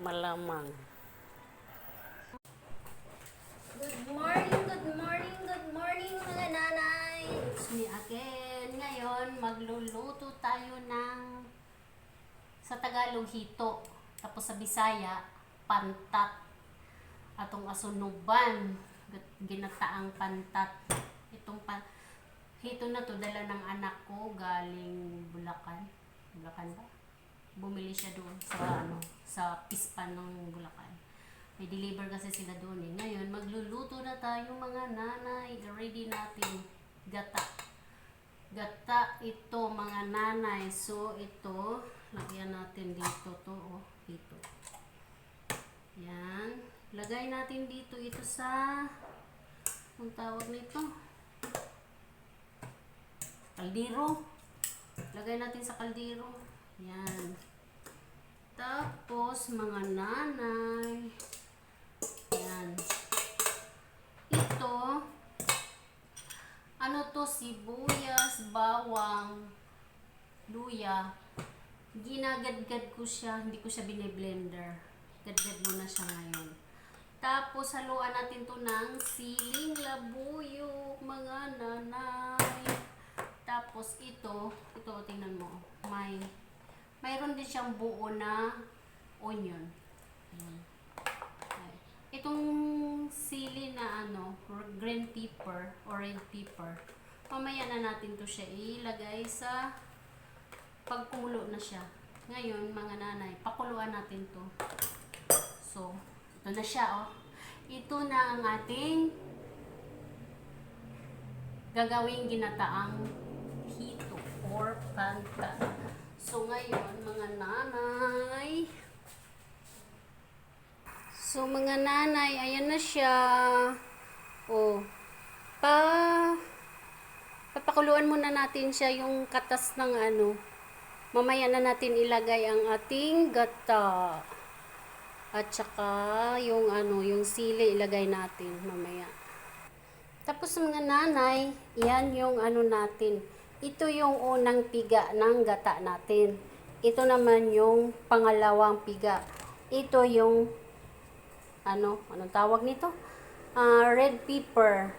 Malamang. Good morning mga nanay. It's me again. Ngayon, magluluto tayo ng sa Tagalog hito. Tapos sa Bisaya, pantat. Atong asunuban. Ginataang pantat. Hito na to, dala ng anak ko galing Bulacan. Bulacan ba? Bumili siya doon sa Pispan ng Bulacan. May deliver kasi sila doon eh. Ngayon, magluluto na tayo mga nanay. Ready natin gata. Gata ito mga nanay. So, ito, lagyan natin dito to. Oh, dito. Yan. Lagay natin dito ito sa, ang tawag nito, kaldero. Lagay natin sa kaldero. Yan. Tapos, mga nanay. Yan. Ito, ano to, sibuyas, bawang, luya. Ginagadgad ko siya. Hindi ko siya bine-blender. Gadgad muna siya ngayon. Tapos, haluan natin to ng siling labuyok, mga nanay. Tapos ito tingnan mo, mayroon din siyang buo na onion. Itong sili na green pepper, orange pepper, mamaya na natin to siya ilagay sa pagkulo na siya. Ngayon mga nanay, pakuluan natin to. So, ito na siya oh. Ito na ang ating gagawing ginataang hito or pantat. So ngayon mga nanay, ayan na siya. Oh, papakuluan muna natin siya yung katas ng mamaya na natin ilagay ang ating gata. At saka yung yung sili ilagay natin mamaya. Tapos mga nanay, yan yung natin. Ito yung unang piga ng gata natin. Ito naman yung pangalawang piga. Ito yung anong tawag nito? Red pepper.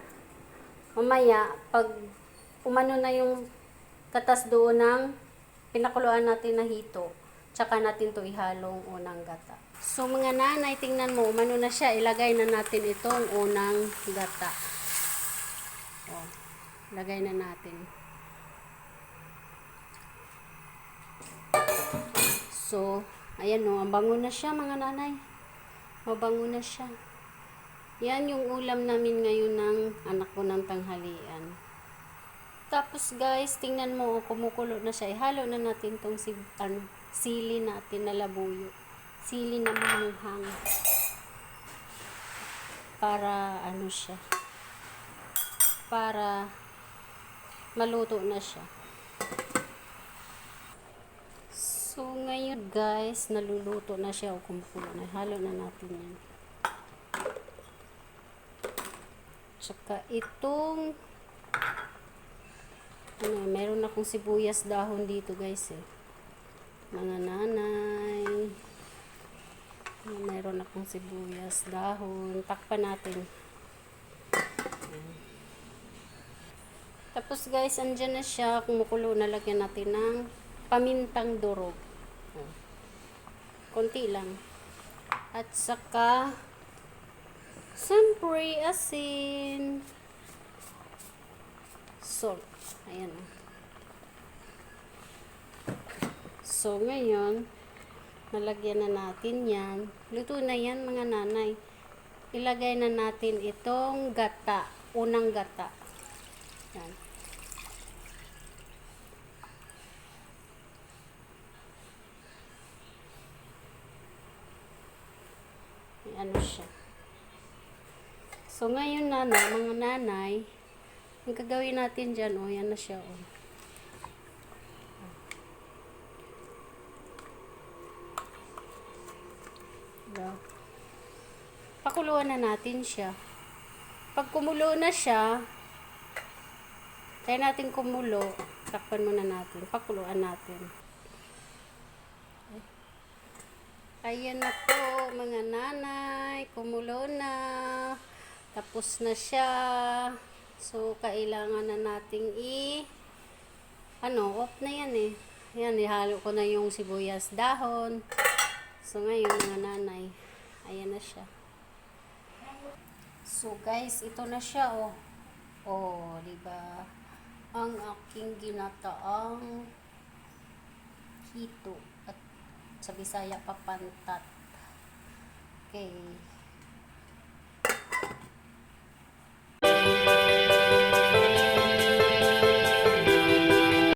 Mamaya, pag umano na yung katas doon ng pinakuluan natin na hito, tsaka natin to ihalong unang gata. So mga nanay, tingnan mo, umano na siya. Ilagay na natin itong unang gata. Oh, lagay na natin. So, ayan o, ang bango na siya mga nanay. Mabango na siya. Yan yung ulam namin ngayon ng anak ko ng tanghalian. Tapos guys, tingnan mo, kumukulo na siya. Ihalo na natin tong sili natin na labuyo. Sili na mahanghang. Para siya. Para maluto na siya. So, ngayon guys, naluluto na siya o kumukulo na. Halo na natin yan. Tsaka itong meron akong sibuyas dahon dito guys eh. Mga nanay. Meron akong sibuyas dahon. Takpan natin. Tapos guys, andyan na siya. Kumukulo na, lagyan natin ng pamintang durog. Konti lang. At saka siyempre asin. Salt. Ayan. So ngayon, nalagyan na natin yan. Luto na yan mga nanay. Ilagay na natin itong gata. Unang gata. Yan. Siya. So, ngayon mga nanay, ang gagawin natin dyan, yan na siya, Pakuluan na natin siya. Pag kumulo na siya, kaya natin kumulo, takpan muna natin, pakuluan natin. Ayan na po, mga nanay. Kumulo na. Tapos na siya. So, kailangan na nating off na yan eh. Ayan, ihalo ko na yung sibuyas dahon. So, ngayon, mga nanay. Ayan na siya. So, guys, ito na siya, oh. Oh, diba? Ang aking ginataang hito at sa Bisaya papantat. Okay.